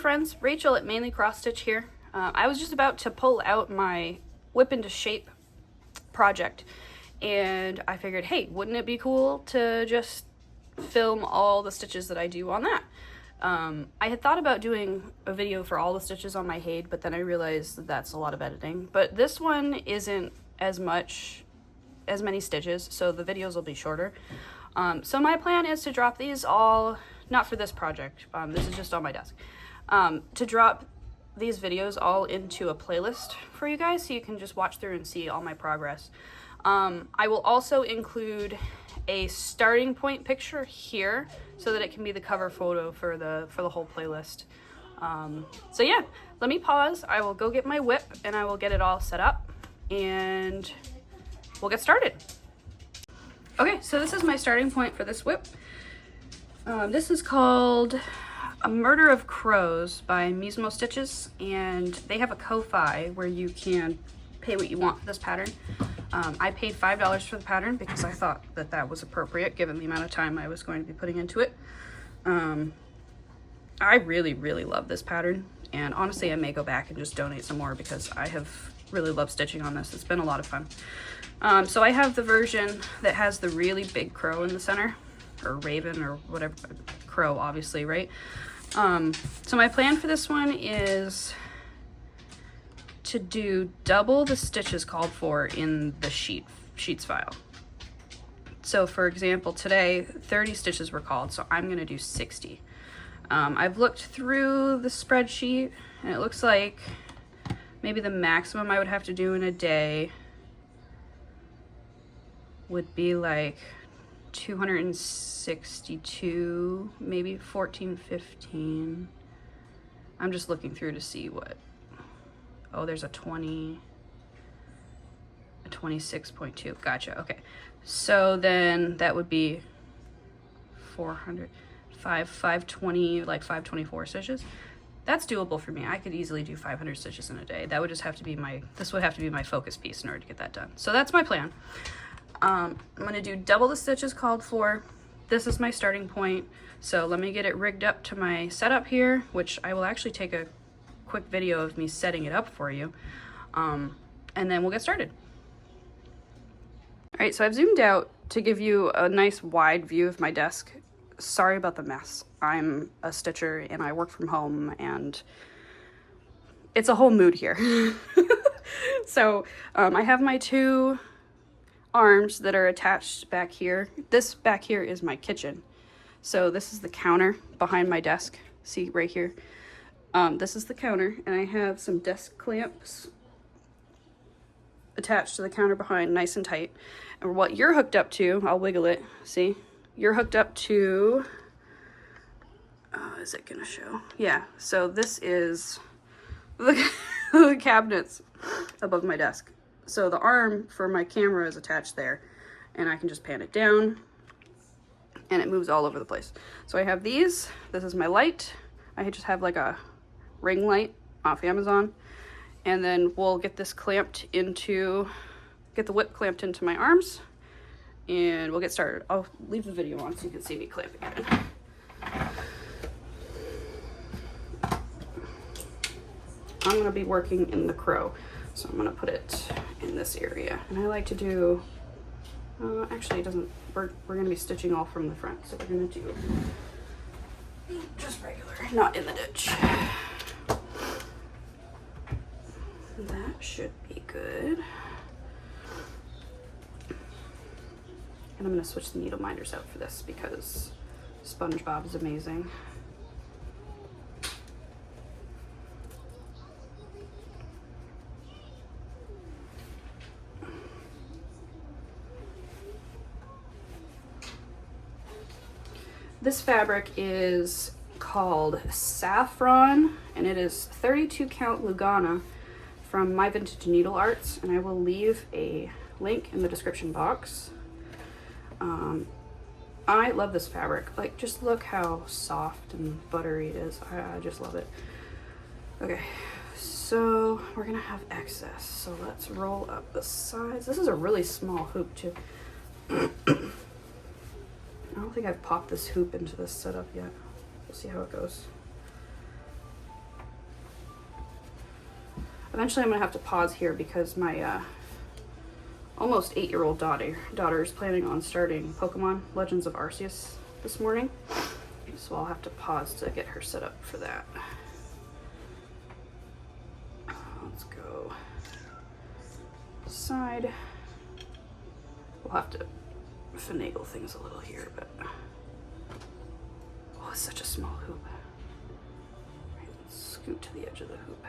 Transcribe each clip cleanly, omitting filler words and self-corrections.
friends, Rachel at Mainly Cross Stitch here. I was just about to pull out my Whip into Shape project, and I figured, hey, wouldn't it be cool to just film all the stitches that I do on that? I had thought about doing a video for all the stitches on my Hade, but then I realized that that's a lot of editing. But this one isn't as many stitches, so the videos will be shorter. So my plan is to drop these all, not for this project, this is just on my desk, to drop these videos all into a playlist for you guys so you can just watch through and see all my progress. I will also include a starting point picture here so that it can be the cover photo for the whole playlist. So yeah, let me pause. I will go get my whip and I will get it all set up and we'll get started. Okay, so this is my starting point for this whip. This is called A Murder of Crows by Mizmo Stitches, and they have a Ko-Fi where you can pay what you want for this pattern. I paid $5 for the pattern because I thought that that was appropriate given the amount of time I was going to be putting into it. I really, really love this pattern, and honestly I may go back and just donate some more because I have really loved stitching on this. It's been a lot of fun. So I have the version that has the really big crow in the center, or raven, or whatever, crow obviously, right? So my plan for this one is to do double the stitches called for in the sheets file. So for example, today 30 stitches were called, so I'm gonna do 60. I've looked through the spreadsheet and it looks like maybe the maximum I would have to do in a day would be like 262, maybe 14, 15. I'm just looking through to see what, oh, there's a 26.2, gotcha, okay. So then that would be 520, like 524 stitches. That's doable for me. I could easily do 500 stitches in a day. That would just have to be this would have to be my focus piece in order to get that done. So that's my plan. I'm gonna do double the stitches called for. This is my starting point. So let me get it rigged up to my setup here, which I will actually take a quick video of me setting it up for you. And then we'll get started. All right, so I've zoomed out to give you a nice wide view of my desk. Sorry about the mess. I'm a stitcher and I work from home and it's a whole mood here. So I have my two arms that are attached back here. This back here is my kitchen. So this is the counter behind my desk. See right here. This is the counter, and I have some desk clamps attached to the counter behind, nice and tight. And what you're hooked up to, I'll wiggle it, see? You're hooked up to, is it gonna show? Yeah, so this is the cabinets above my desk. So the arm for my camera is attached there, and I can just pan it down and it moves all over the place. So I have these, this is my light. I just have like a ring light off Amazon, and then we'll get this clamped into, get the whip clamped into my arms, and we'll get started. I'll leave the video on so you can see me clamping it in. I'm gonna be working in the crow, so I'm gonna put it in this area. And I like to do, actually it doesn't, we're gonna be stitching all from the front, so we're gonna do just regular, not in the ditch. That should be good. And I'm gonna switch the needle minders out for this because SpongeBob is amazing. This fabric is called Saffron, and it is 32 count Lugana from MyVintageNeedleArts, and I will leave a link in the description box. I love this fabric. Like, just look how soft and buttery it is. I just love it. Okay, so we're gonna have excess, so let's roll up the sides. This is a really small hoop too. I don't think I've popped this hoop into this setup yet. We'll see how it goes. Eventually I'm gonna have to pause here because my almost 8-year-old daughter is planning on starting Pokemon Legends of Arceus this morning. So I'll have to pause to get her set up for that. Let's go side. We'll have to finagle things a little here, but oh, it's such a small hoop. Right, let's scoot to the edge of the hoop.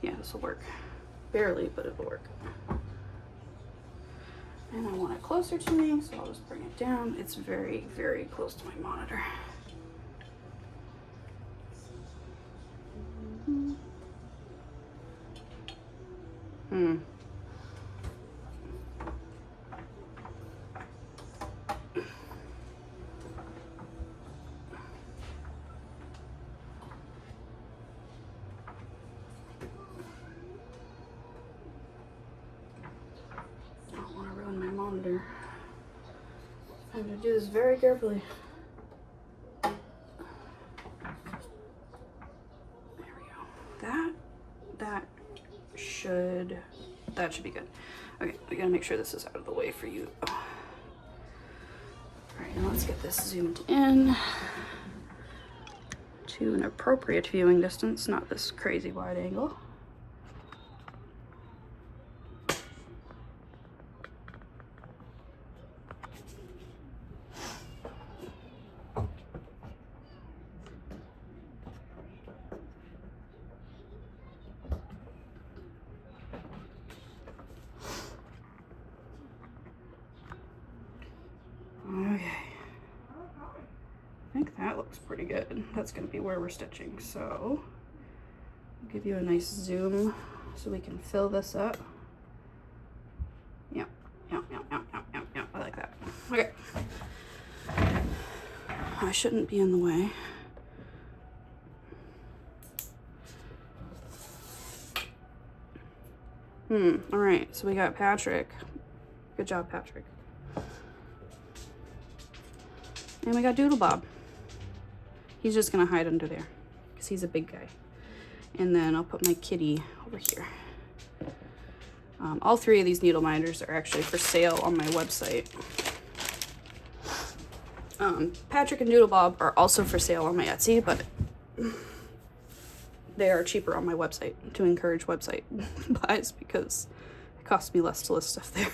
Yeah, this will work. Barely, but it'll work. And I want it closer to me, so I'll just bring it down. It's very, very close to my monitor. I'm going to do this very carefully. There we go. That should be good. Okay, we gotta make sure this is out of the way for you. Oh. All right, now let's get this zoomed in to an appropriate viewing distance, not this crazy wide angle. Okay, I think that looks pretty good. That's going to be where we're stitching, so I'll give you a nice zoom so we can fill this up. Yeah, I like that. Okay, I shouldn't be in the way. All right, so we got Patrick. Good job, Patrick. And we got Doodle Bob. He's just gonna hide under there because he's a big guy. And then I'll put my kitty over here. All three of these needle minders are actually for sale on my website. Patrick and Doodle Bob are also for sale on my Etsy, but they are cheaper on my website to encourage website buys because it costs me less to list stuff there.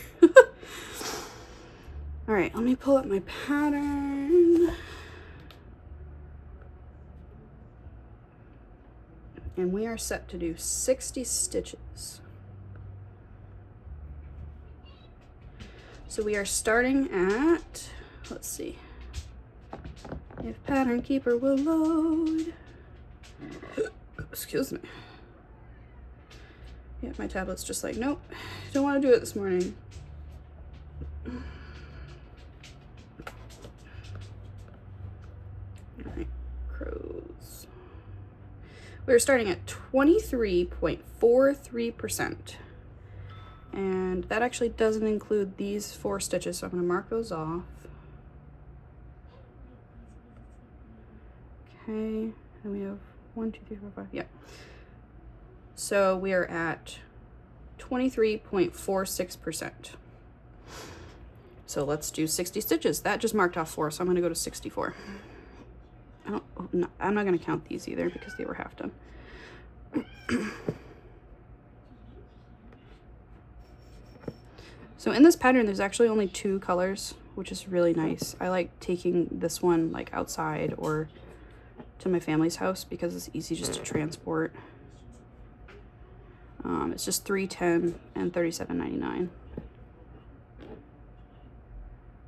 All right, let me pull up my pattern. And we are set to do 60 stitches. So we are starting at, let's see, if Pattern Keeper will load. Excuse me. Yeah, my tablet's just like, nope, don't want to do it this morning. Alright, crows. We're starting at 23.43%. And that actually doesn't include these 4 stitches, so I'm going to mark those off. Okay, and we have 1, 2, 3, 4, 5. Yeah. So we are at 23.46%. So let's do 60 stitches. That just marked off 4, so I'm going to go to 64. I'm not going to count these either because they were half done. So in this pattern, there's actually only 2 colors, which is really nice. I like taking this one like outside or to my family's house because it's easy just to transport. It's just $3.10 and $37.99.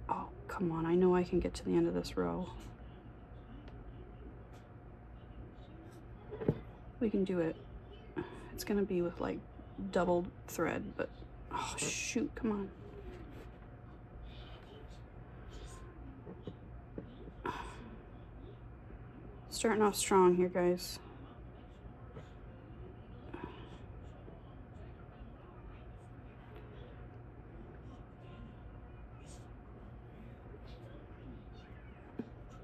Oh, come on. I know I can get to the end of this row. We can do it. It's gonna be with like doubled thread, but oh shoot, come on. Starting off strong here, guys.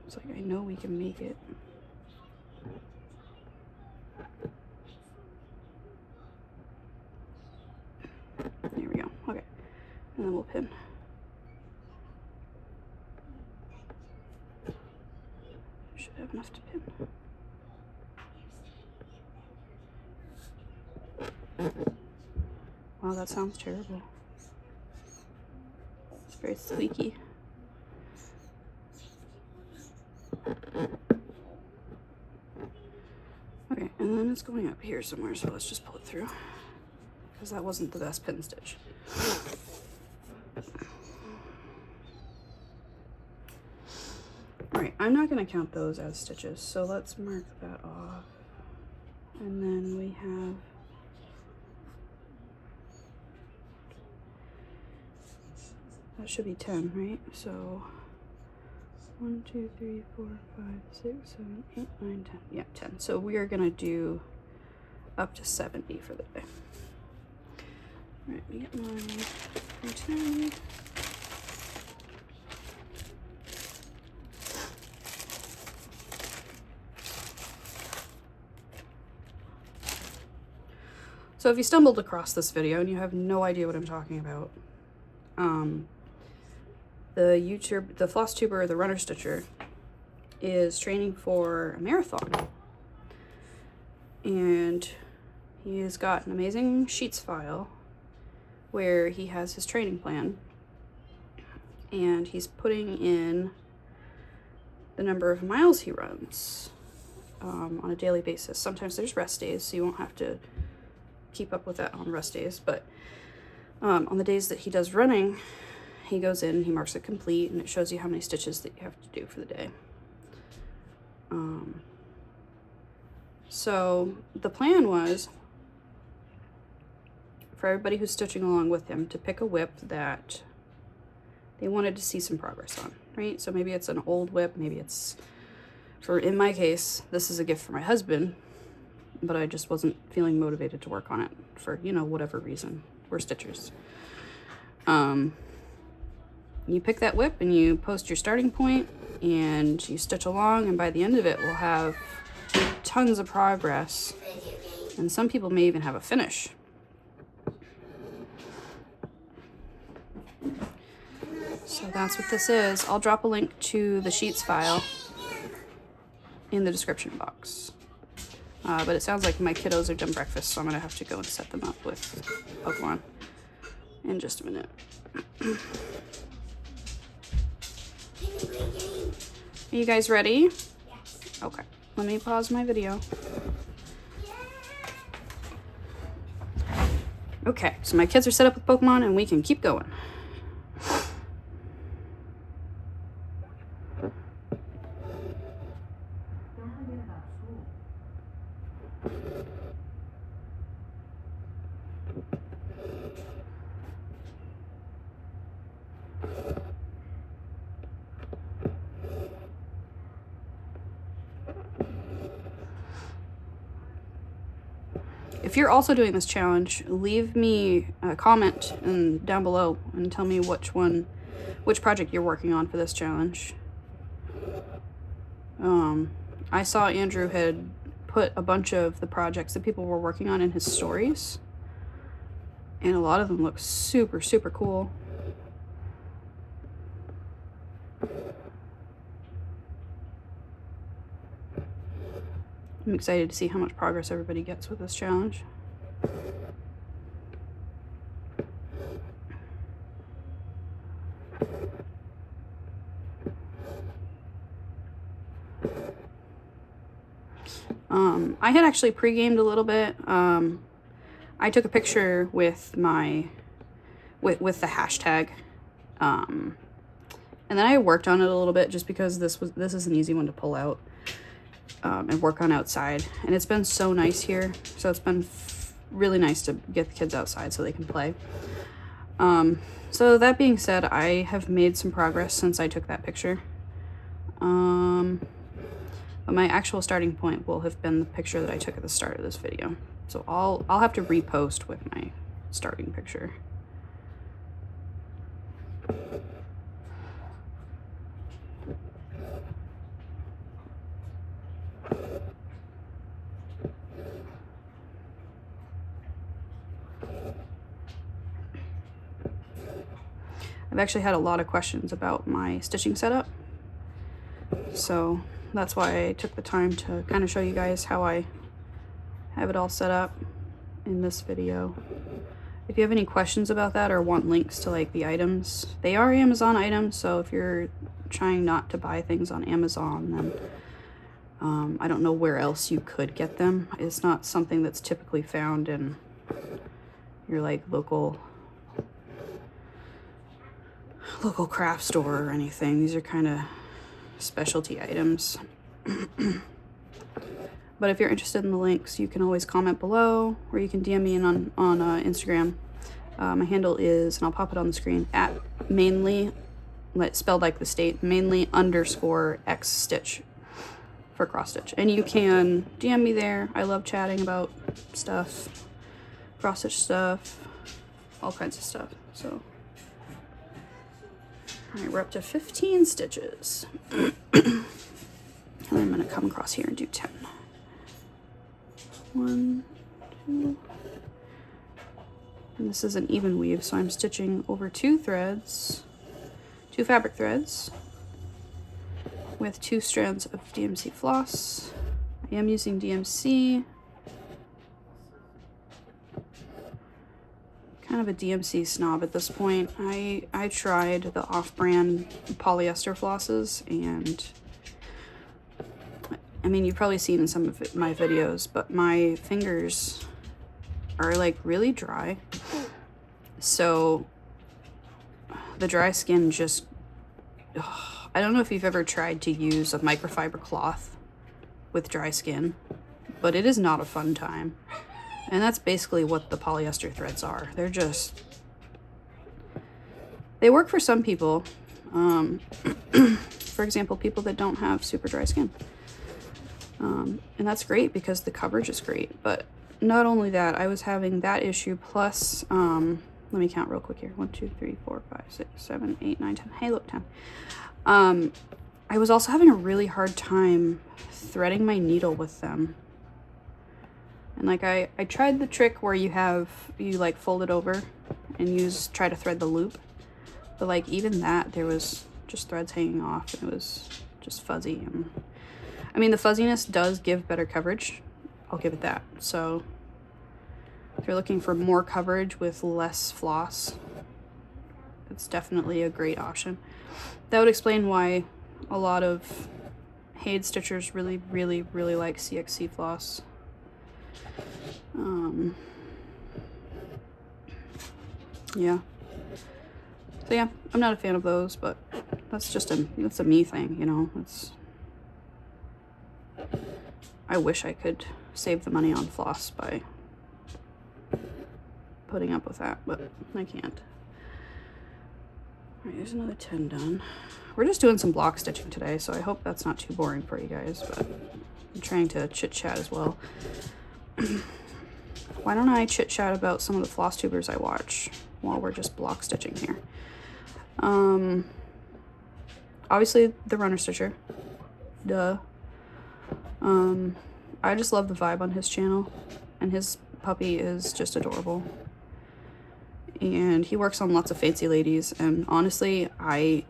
It's like I know we can make it. we'll pin. Should have enough to pin. Wow, that sounds terrible. It's very squeaky. Okay, and then it's going up here somewhere, so let's just pull it through, because that wasn't the best pin stitch. Alright, I'm not going to count those as stitches, so let's mark that off. And then we have that should be 10, right? So 1, 2, 3, 4, 5, 6, 7, 8, 9, 10. Yeah, 10. So we are gonna do up to 70 for the day. All right, let me get my 10. So if you stumbled across this video and you have no idea what I'm talking about, the floss tuber, the runner stitcher, is training for a marathon, and he has got an amazing sheets file where he has his training plan, and he's putting in the number of miles he runs on a daily basis. Sometimes there's rest days, so you won't have to keep up with that on rest days, but on the days that he does running, he goes in, he marks it complete, and it shows you how many stitches that you have to do for the day. So the plan was for everybody who's stitching along with him to pick a whip that they wanted to see some progress on, right? So maybe it's an old whip, maybe it's, in my case, this is a gift for my husband, but I just wasn't feeling motivated to work on it for, you know, whatever reason. We're stitchers. You pick that whip and you post your starting point and you stitch along, and by the end of it, we'll have tons of progress. And some people may even have a finish. So that's what this is. I'll drop a link to the sheets file in the description box. But it sounds like my kiddos are done breakfast, so I'm gonna have to go and set them up with Pokemon in just a minute. Are you guys ready? Yes. Okay, let me pause my video. Okay, so my kids are set up with Pokemon and we can keep going. If you're also doing this challenge, leave me a comment down below and tell me which project you're working on for this challenge. I saw Andrew had put a bunch of the projects that people were working on in his stories, and a lot of them look super, super cool. I'm excited to see how much progress everybody gets with this challenge. I had actually pre-gamed a little bit. I took a picture with with the hashtag, and then I worked on it a little bit just because this is an easy one to pull out and work on outside, and it's been so nice here, so it's been really nice to get the kids outside so they can play. So that being said, I have made some progress since I took that picture. But my actual starting point will have been the picture that I took at the start of this video. So I'll have to repost with my starting picture. I've actually had a lot of questions about my stitching setup. So that's why I took the time to kind of show you guys how I have it all set up in this video. If you have any questions about that or want links to like the items, they are Amazon items, so if you're trying not to buy things on Amazon, then I don't know where else you could get them. It's not something that's typically found in your like local craft store or anything. These are kind of specialty items. But if you're interested in the links, you can always comment below, or you can DM me on Instagram. My handle is, and I'll pop it on the screen, at mainly, spelled like the state, mainly _ XStitch for cross stitch. And you can DM me there. I love chatting about stuff, cross stitch stuff, all kinds of stuff. So, all right, we're up to 15 stitches. And I'm gonna come across here and do 10. 1, 2, and this is an even weave, so I'm stitching over 2 threads, 2 fabric threads with 2 strands of DMC floss. I am using DMC, kind of a DMC snob at this point. I tried the off-brand polyester flosses, and I mean, you've probably seen in some of my videos, but my fingers are like really dry. So the dry skin just, I don't know if you've ever tried to use a microfiber cloth with dry skin, but it is not a fun time. And that's basically what the polyester threads are. They're just, they work for some people. For example, people that don't have super dry skin. And that's great because the coverage is great. But not only that, I was having that issue plus, let me count real quick here. 1, 2, 3, 4, 5, 6, 7, 8, 9, 10. Hey, look, 10. I was also having a really hard time threading my needle with them. And like I tried the trick where you like fold it over and try to thread the loop. But like even that, there was just threads hanging off and it was just fuzzy. And I mean, the fuzziness does give better coverage. I'll give it that. So if you're looking for more coverage with less floss, it's definitely a great option. That would explain why a lot of Haid stitchers really, really, really like CXC floss. Yeah. So yeah, I'm not a fan of those, but that's just that's a me thing, you know. I wish I could save the money on floss by putting up with that, but I can't. All right, there's another 10 done. We're just doing some block stitching today, so I hope that's not too boring for you guys, but I'm trying to chit chat as well. Why don't I chit chat about some of the floss tubers I watch while we're just block stitching here? Obviously the runner stitcher, duh. I just love the vibe on his channel, and his puppy is just adorable. And he works on lots of fancy ladies, and honestly, I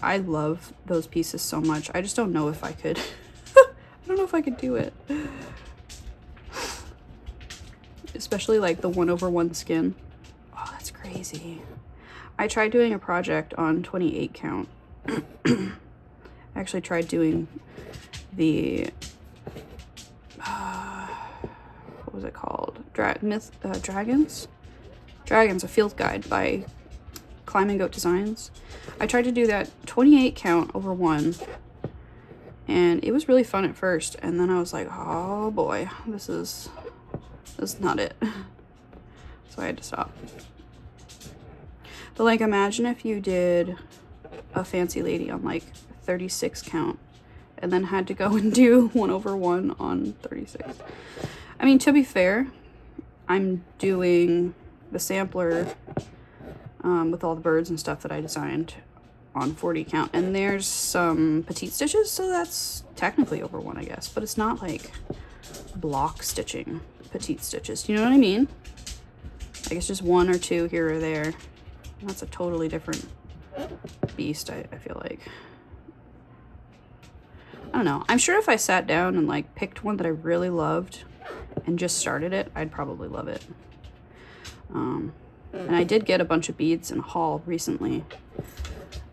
love those pieces so much. I just don't know if I could. I don't know if I could do it. Especially like the 1/1 skin. Oh, that's crazy. I tried doing a project on 28 count. I actually tried doing the what was it called? Dragons, a field guide by Climbing Goat Designs. I tried to do that 28 count over 1, and it was really fun at first, and then I was like, oh boy, this is not it. So I had to stop. But like, imagine if you did a fancy lady on like 36 count and then had to go and do 1/1 on 36. I mean, to be fair, I'm doing the sampler with all the birds and stuff that I designed on 40 count, and there's some petite stitches, so that's technically over 1, I guess, but it's not like block stitching petite stitches, you know what I mean? Like, it's just 1 or 2 here or there. That's a totally different beast, I feel like. I don't know. I'm sure if I sat down and like picked one that I really loved and just started it, I'd probably love it. And I did get a bunch of beads in a haul recently.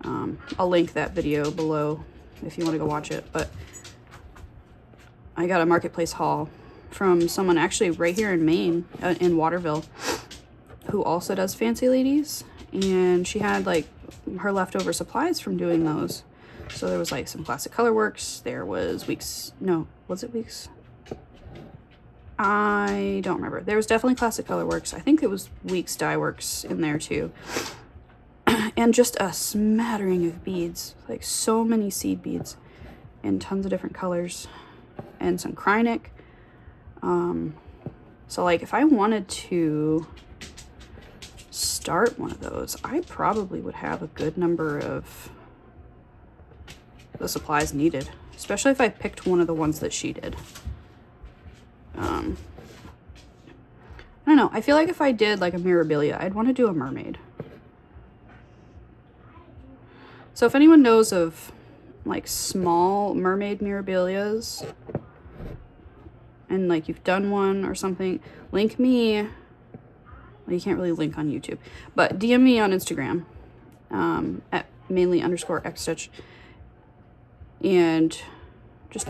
I'll link that video below if you want to go watch it. But I got a marketplace haul from someone actually right here in Maine, in Waterville, who also does fancy ladies. And she had like her leftover supplies from doing those. So there was like some Classic Colorworks. There was Weeks. No, was it Weeks? I don't remember. There was definitely Classic Colorworks. I think it was Weeks Dye Works in there too. And just a smattering of beads. Like so many seed beads in tons of different colors. And some Krynic. So like if I wanted to start one of those, I probably would have a good number of the supplies needed, especially if I picked one of the ones that she did. I don't know. I feel like if I did like a Mirabilia, I'd want to do a mermaid. So if anyone knows of like small mermaid Mirabilias and like you've done one or something, link me. Well, you can't really link on YouTube, but DM me on Instagram at mainly_XStitch and just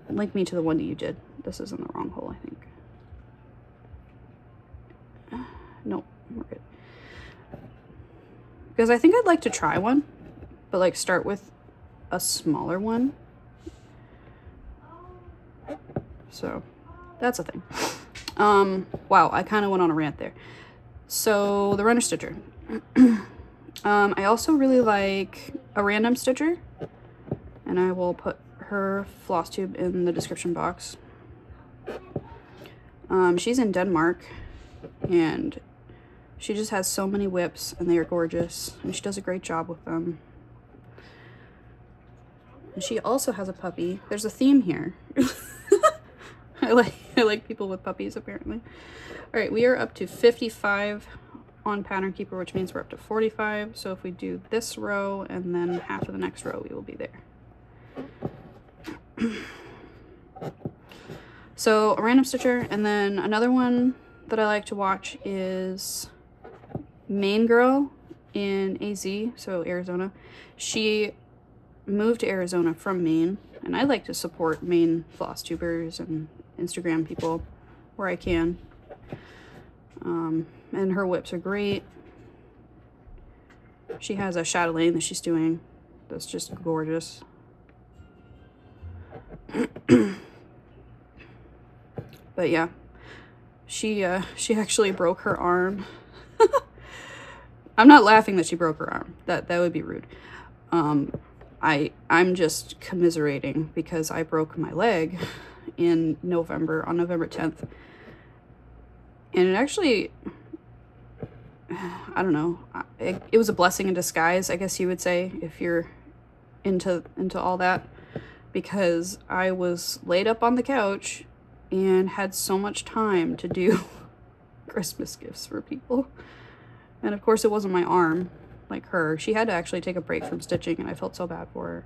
link me to the one that you did. This is in the wrong hole, I think. Nope, we're good. Because I think I'd like to try one, but like start with a smaller one. So that's a thing. Wow, I kind of went on a rant there. So the Runner Stitcher. I also really like a random stitcher, and I will put her floss tube in the description box. She's in Denmark, and she just has so many whips, and they are gorgeous, and she does a great job with them. And she also has a puppy. There's a theme here. I like people with puppies, apparently. All right, we are up to 55 on Pattern Keeper, which means we're up to 45. So if we do this row and then half of the next row, we will be there. So a random stitcher, and then another one that I like to watch is Maine Girl in AZ, so Arizona. She moved to Arizona from Maine, and I like to support Maine floss tubers and Instagram people where I can. And her whips are great. She has a chatelaine that she's doing that's just gorgeous. But yeah, she actually broke her arm. I'm not laughing that she broke her arm. That would be rude. I'm just commiserating because I broke my leg on November 10th. And it actually, I don't know, it was a blessing in disguise, I guess you would say, if you're into all that, because I was laid up on the couch and had so much time to do Christmas gifts for people. And of course it wasn't my arm like her. She had to actually take a break from stitching, and I felt so bad for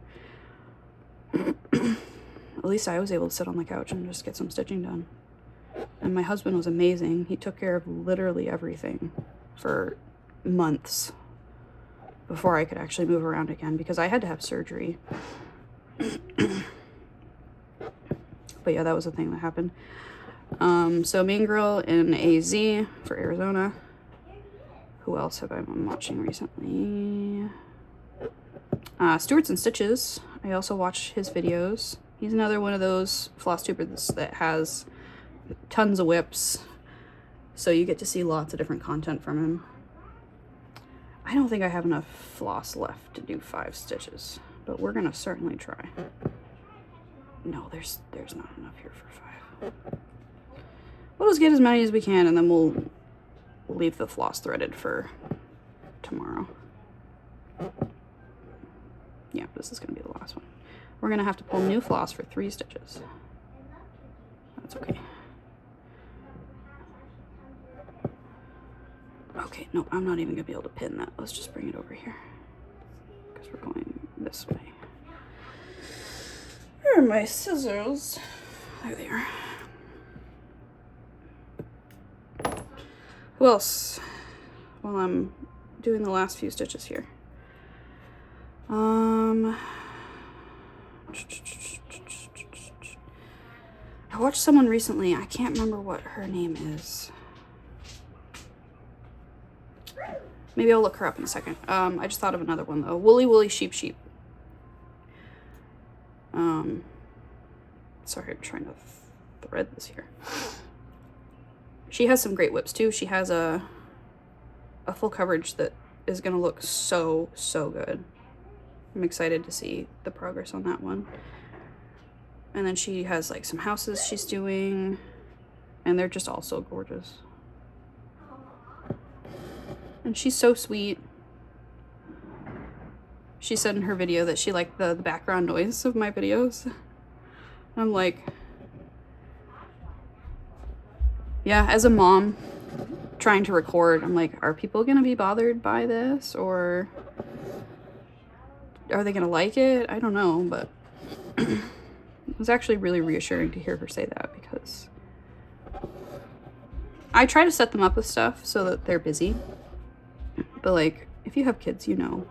her. At least I was able to sit on the couch and just get some stitching done. And my husband was amazing. He took care of literally everything for months before I could actually move around again, because I had to have surgery. But yeah, that was the thing that happened. So Maine Girl in AZ for Arizona. Who else have I been watching recently? Stewart's and Stitches. I also watch his videos. He's another one of those floss tubers that has tons of whips, so you get to see lots of different content from him. I don't think I have enough floss left to do 5 stitches, but we're gonna certainly try. No, there's not enough here for 5. We'll just get as many as we can, and then we'll leave the floss threaded for tomorrow. Yeah, this is gonna be the last one. We're gonna have to pull new floss for 3 stitches. That's okay. Okay, no, I'm not even gonna be able to pin that. Let's just bring it over here. because we're going this way. Where are my scissors? There they are. Who else? While I'm doing the last few stitches here. I watched someone recently, I can't remember what her name is. Maybe I'll look her up in a second. I just thought of another one though. Woolly Woolly Sheep Sheep. Sorry, I'm trying to thread this here. She has some great whips too. She has a full coverage that is gonna look so good. I'm excited to see the progress on that one. And then she has like some houses she's doing, and they're just all so gorgeous. And she's so sweet. She said in her video that she liked the background noise of my videos. I'm like, yeah, as a mom trying to record, I'm like, are people gonna be bothered by this, or are they gonna like it? I don't know, but it was actually really reassuring to hear her say that, because I try to set them up with stuff so that they're busy. But like, if you have kids, you know,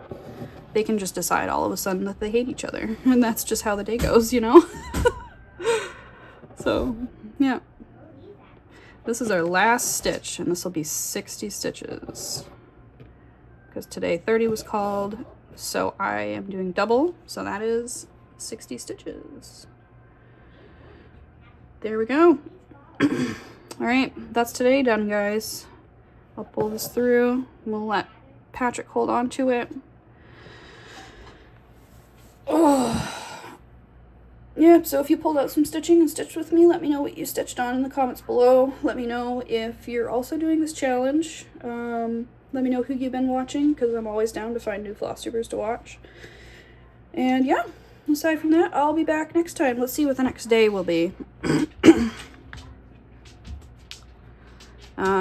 they can just decide all of a sudden that they hate each other, and that's just how the day goes, you know? So, yeah. This is our last stitch, and this will be 60 stitches. Because today 30 was called, so I am doing double, so that is 60 stitches. There we go. Alright, that's today done, guys. I'll pull this through. We'll let Patrick hold on to it. Oh. Yeah, so if you pulled out some stitching and stitched with me, let me know what you stitched on in the comments below. Let me know if you're also doing this challenge. Let me know who you've been watching, because I'm always down to find new floss tubers to watch. And yeah, aside from that, I'll be back next time. Let's see what the next day will be.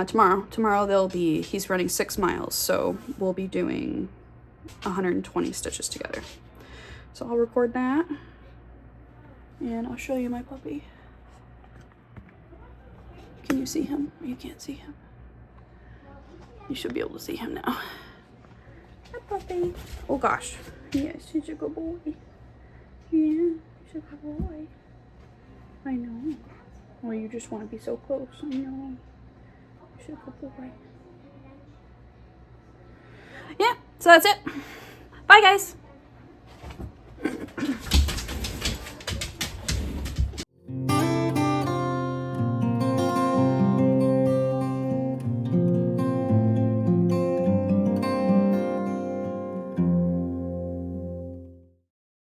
Tomorrow he's running 6 miles, so we'll be doing 120 stitches together. So I'll record that, and I'll show you my puppy. Can you see him? You can't see him. You should be able to see him now. Hi, puppy. Oh gosh. Yes, he's a good boy. Yeah, he's a good boy. I know. Or you just want to be so close. I know. He's a good boy. Yeah, so that's it. Bye, guys.